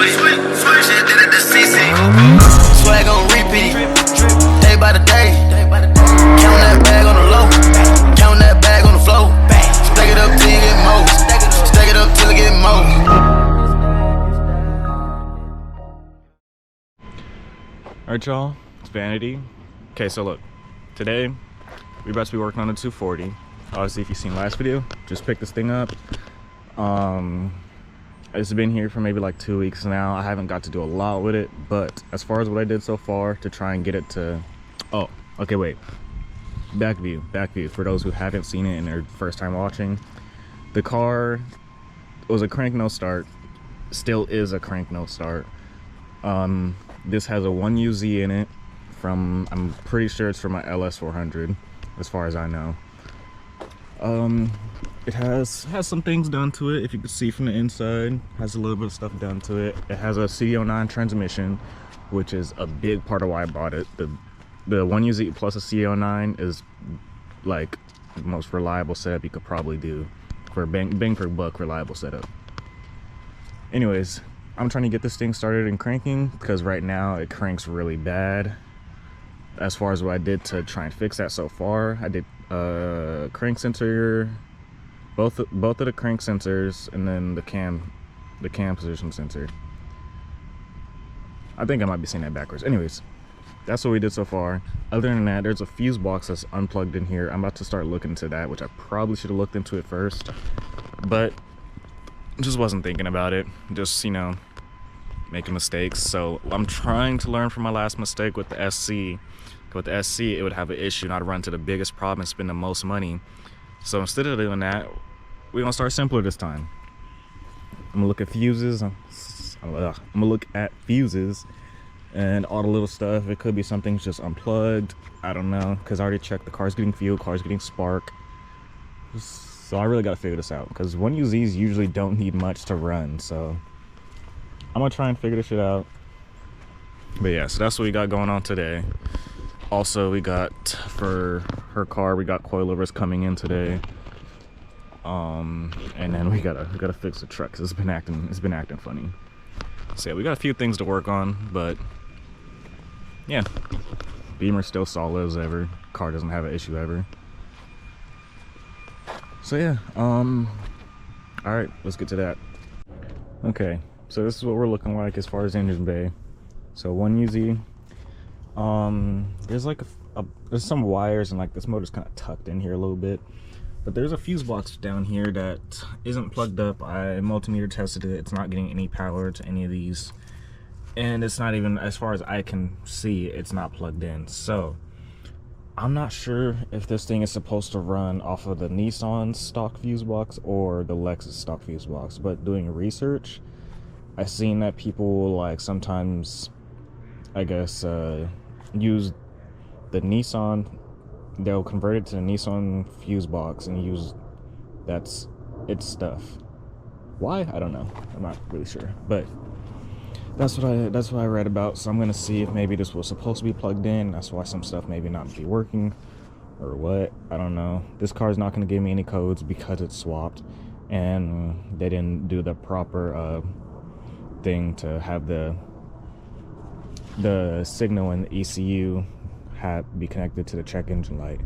Shit did it to CC. Swag on repeat. Day by the day. Count that bag on the low. Count that bag on the floor. Stack it up till you get more. Stack it up till you get more. Alright y'all, it's Vanity. Okay, so look, today we're about to be working on the 240. Obviously, if you've seen last video, just picked this thing up. It's been here for maybe like 2 weeks now. I haven't got to do a lot with it, but as far as what I did so far to try and get it to, oh, okay, wait, back view for those who haven't seen it and their first time watching. The car was a crank no start, still is a crank no start. This has a 1UZ in it from, I'm pretty sure it's from my LS400 as far as I know. It has some things done to it. If you can see from the inside, has a little bit of stuff done to it. It has a CD09 transmission, which is a big part of why I bought it. The 1UZ plus a CD09 is like the most reliable setup you could probably do for a bang for buck reliable setup. Anyways, I'm trying to get this thing started and cranking because right now it cranks really bad. As far as what I did to try and fix that so far, I did crank sensor, both of the crank sensors, and then the cam position sensor. I think I might be saying that backwards. Anyways, that's what we did so far. Other than that, there's a fuse box that's unplugged in here. I'm about to start looking into that, which I probably should have looked into it first, but just wasn't thinking about it. Just, you know, making mistakes. So I'm trying to learn from my last mistake with the SC. With the SC, it would have an issue and I'd run to the biggest problem and spend the most money. So instead of doing that, we're gonna start simpler this time. I'm gonna look at fuses. I'm gonna look at fuses and all the little stuff. It could be something's just unplugged. I don't know, because I already checked the car's getting fuel, car's getting spark. So I really gotta figure this out because 1UZs usually don't need much to run. So I'm gonna try and figure this shit out. But yeah, so that's what we got going on today. Also, we got, for her car, we got coilovers coming in today. And then we gotta fix the truck because it's been acting funny. So yeah, we got a few things to work on, but yeah, Beamer's still solid as ever. Car doesn't have an issue ever. So yeah, all right, let's get to that. Okay, so this is what we're looking like as far as engine bay. So 1UZ. There's like there's some wires and like this motor's kind of tucked in here a little bit, but there's a fuse box down here that isn't plugged up. I multimeter tested it. It's not getting any power to any of these, and it's not even, as far as I can see, it's not plugged in. So I'm not sure if this thing is supposed to run off of the Nissan stock fuse box or the Lexus stock fuse box, but doing research, I've seen that people like sometimes, I guess, use the Nissan, they'll convert it to the Nissan fuse box and use its stuff. Why? I don't know. I'm not really sure, but that's what I read about. So I'm gonna see if maybe this was supposed to be plugged in. That's why some stuff maybe not be working or what. I don't know. This car is not gonna give me any codes because it's swapped, and they didn't do the proper thing to have the signal in the ECU be connected to the check engine light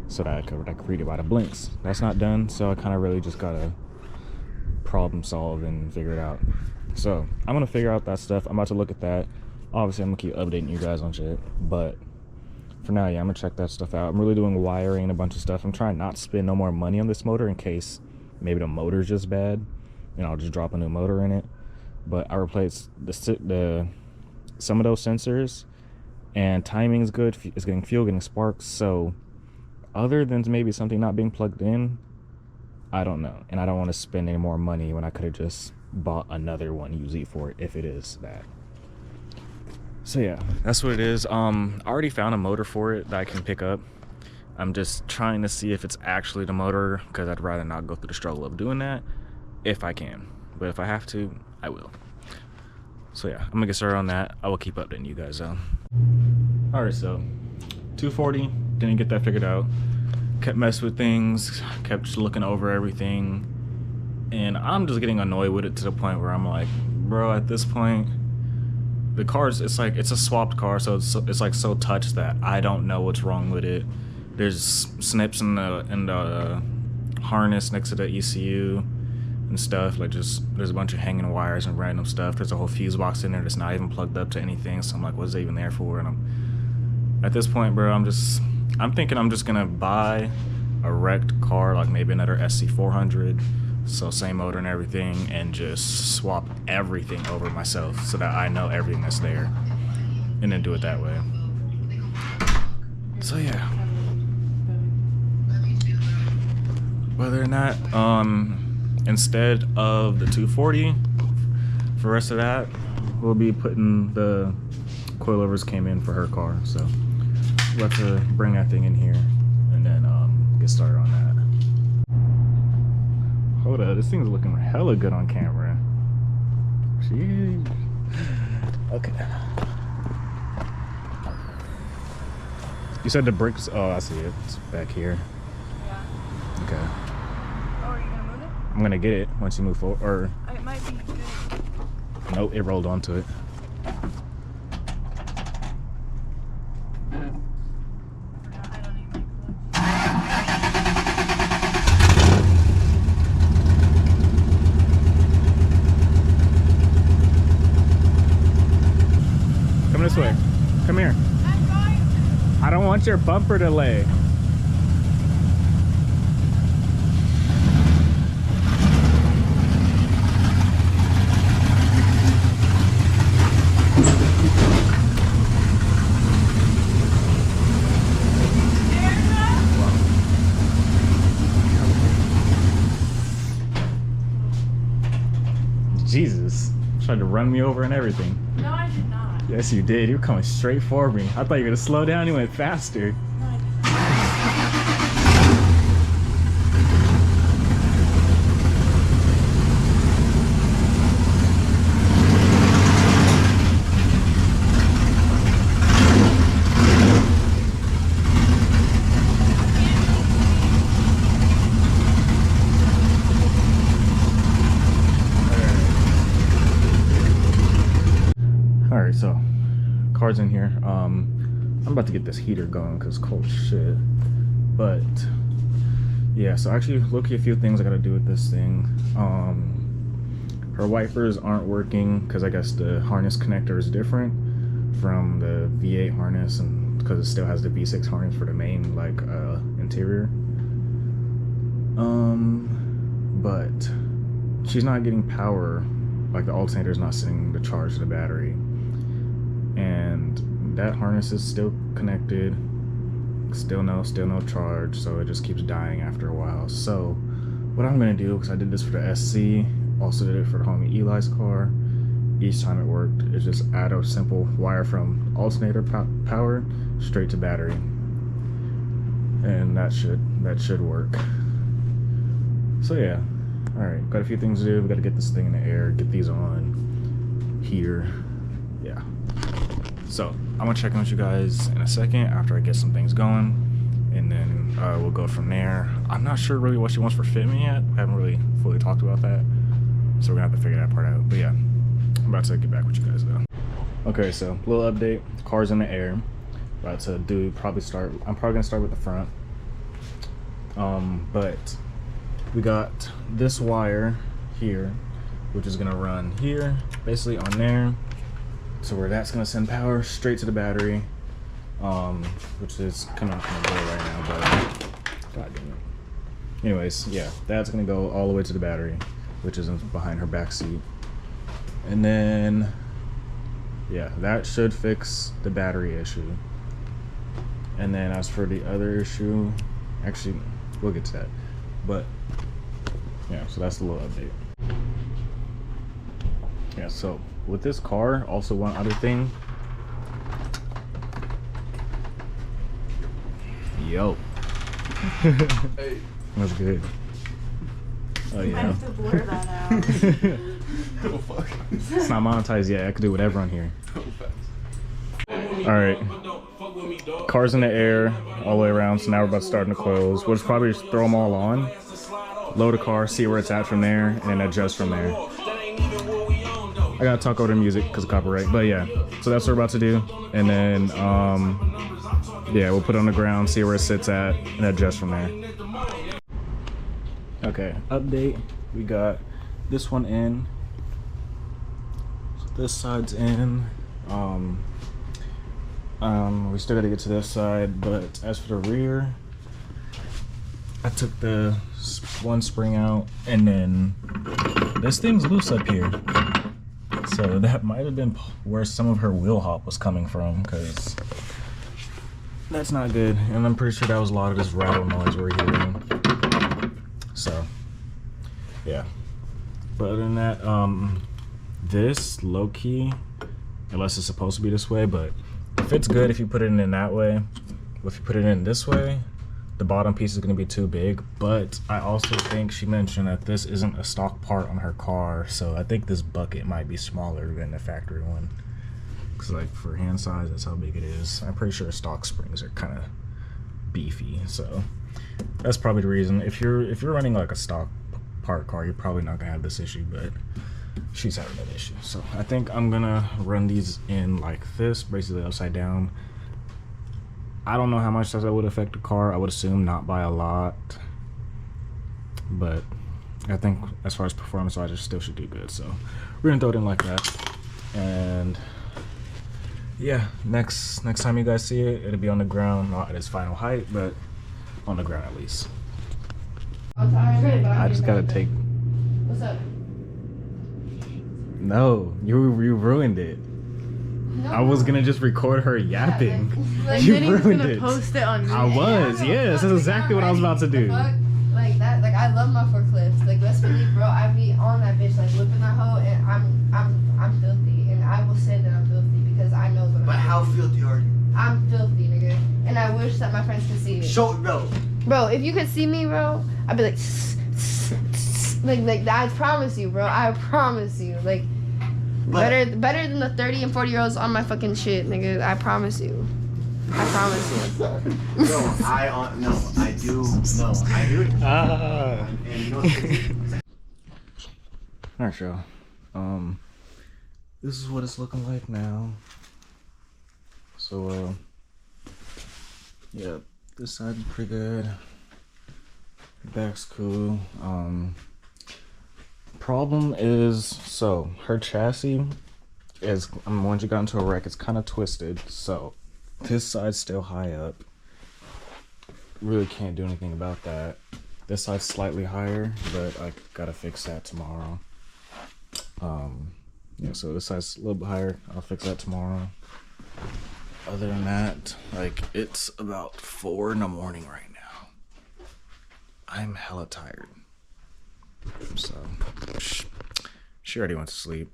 so that I could read it by the blinks. That's not done, so I kind of really just gotta problem solve and figure it out. So I'm gonna figure out that stuff. I'm about to look at that. Obviously I'm gonna keep updating you guys on shit, but for now, yeah, I'm gonna check that stuff out. I'm really doing wiring and a bunch of stuff. I'm trying not to spend no more money on this motor in case maybe the motor's just bad and I'll just drop a new motor in it. But I replaced some of those sensors, and timing is good. It's getting fuel, getting sparks. So other than maybe something not being plugged in, I don't know, and I don't want to spend any more money when I could have just bought another 1UZ for it if it is that. So yeah, that's what it is. I already found a motor for it that I can pick up. I'm just trying to see if it's actually the motor, because I'd rather not go through the struggle of doing that if I can, but if I have to, I will. So yeah, I'm gonna get started on that. I will keep updating you guys though. Alright, so 240, didn't get that figured out. Kept messing with things, kept just looking over everything, and I'm just getting annoyed with it to the point where I'm like, bro, at this point, the car's, it's a swapped car, so it's like so touched that I don't know what's wrong with it. There's snips in the harness next to the ECU and stuff. Like, just there's a bunch of hanging wires and random stuff. There's a whole fuse box in there that's not even plugged up to anything. So I'm like, what's it even there for? And at this point, bro, I'm thinking I'm just gonna buy a wrecked car, like maybe another SC400, so same motor and everything, and just swap everything over myself so that I know everything that's there, and then do it that way. So yeah. Other than that, instead of the 240, for the rest of that, we'll be putting the coilovers came in for her car, so we'll have to bring that thing in here and then get started on that. Hold up, this thing's looking hella good on camera. Jeez. Okay. You said the bricks, oh, I see it. It's back here. Yeah. Okay. Oh, are you gonna move it? I'm gonna get it once you move forward, or... It might be good. Nope, it rolled onto it. Come this way. Come here. I don't want your bumper to lay. Jesus, tried to run me over and everything. No, I did not. Yes, you did. You were coming straight for me. I thought you were gonna slow down. You went faster. No, I did not. Alright, so car's in here. I'm about to get this heater going because it's cold as shit. But yeah, so actually look, a few things I gotta do with this thing. Her wipers aren't working because I guess the harness connector is different from the V8 harness, and because it still has the V6 harness for the main like interior. But she's not getting power, like the alternator is not sending the charge to the battery. And that harness is still connected, still no charge, so it just keeps dying after a while. So what I'm gonna do, because I did this for the SC, also did it for the homie Eli's car, each time it worked, is just add a simple wire from alternator power straight to battery, and that should work. So yeah, all right, got a few things to do. We got to get this thing in the air, get these on here. Yeah, so I'm gonna check in with you guys in a second after I get some things going, and then we'll go from there. I'm not sure really what she wants for fitment yet. I haven't really fully talked about that, so we're gonna have to figure that part out. But yeah, I'm about to get back with you guys though. Okay, so little update. Car's in the air. About to do I'm probably gonna start with the front. But we got this wire here, which is gonna run here, basically on there. So where that's gonna send power straight to the battery, which is kind of blurry right now, but god damn it. Anyways, yeah, that's gonna go all the way to the battery, which is behind her back seat. And then, yeah, that should fix the battery issue. And then as for the other issue, actually, we'll get to that. But yeah, so that's a little update. Yeah, so with this car, also one other thing. Yo. Hey. That's good. Oh yeah. I have to blur that out. Oh, fuck. It's not monetized yet. I could do whatever on here. Alright. Car's in the air all the way around, so now we're about to start in the close. We'll just probably just throw them all on, load a car, see where it's at from there, and then adjust from there. I gotta talk over the music because of copyright. But yeah, so that's what we're about to do. And then, yeah, we'll put it on the ground, see where it sits at, and adjust from there. Okay, update. We got this one in. So this side's in. We still gotta get to this side, but as for the rear, I took the one spring out, and then this thing's loose up here. So that might have been where some of her wheel hop was coming from, because that's not good. And I'm pretty sure that was a lot of this rattle noise we're hearing. So, yeah. But other than that, this low key, unless it's supposed to be this way, but if it's good if you put it in that way. If you put it in this way, the bottom piece is going to be too big. But I also think she mentioned that this isn't a stock part on her car, so I think this bucket might be smaller than the factory one, because like for hand size, that's how big it is. I'm pretty sure stock springs are kind of beefy, so that's probably the reason. If you're running like a stock part car, you're probably not gonna have this issue, but she's having that issue. So I think I'm gonna run these in like this, basically upside down. I don't know how much that would affect the car. I would assume not by a lot, but I think as far as performance wise, it still should do good. So we're gonna throw it in like that, and yeah, next time you guys see it, it'll be on the ground, not at its final height, but on the ground at least. I just gotta take. What's up? No, you ruined it. No. I was gonna just record her yapping. Like, You then he was ruined gonna it. post it on me. I was, yes, that's exactly what I was about to do. Like that, like I love my forklifts. Like let's believe, bro. I be on that bitch, like whipping that hoe, and I'm filthy, and I will say that I'm filthy because I know what I'm. But how filthy are you? I'm filthy, nigga, and I wish that my friends could see me. Show it, bro. Bro, if you could see me, bro, I'd be like, like that. I promise you, bro. I promise you, like. But, Better than the 30 and 40-year-olds on my fucking shit, nigga. I promise you. I promise you. no, I do. No, I do. Ah. And you know Alright, y'all. This is what it's looking like now. So, yeah, this side's pretty good. Back's cool. Problem is, so her chassis is, once you got into a wreck, it's kind of twisted. So this side's still high up. Really can't do anything about that. This side's slightly higher, but I gotta fix that tomorrow. Yeah, so this side's a little bit higher. I'll fix that tomorrow. Other than that, like, it's about 4 in the morning right now. I'm hella tired. So she already went to sleep.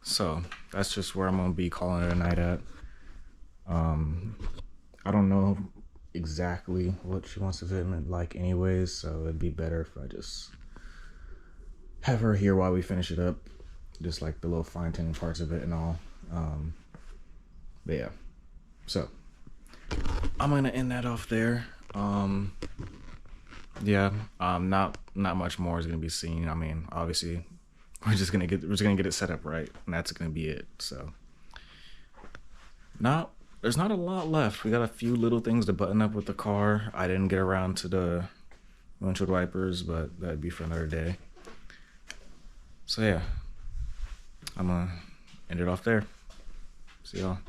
So that's just where I'm gonna be calling it a night at. I don't know exactly what she wants to film like anyways, so it'd be better if I just have her here while we finish it up, just like the little fine-tuning parts of it and all. But yeah, so I'm gonna end that off there. Yeah, not much more is gonna be seen. I mean, obviously, we're just gonna get it set up right, and that's gonna be it. So, there's not a lot left. We got a few little things to button up with the car. I didn't get around to the windshield wipers, but that'd be for another day. So yeah, I'm gonna end it off there. See y'all.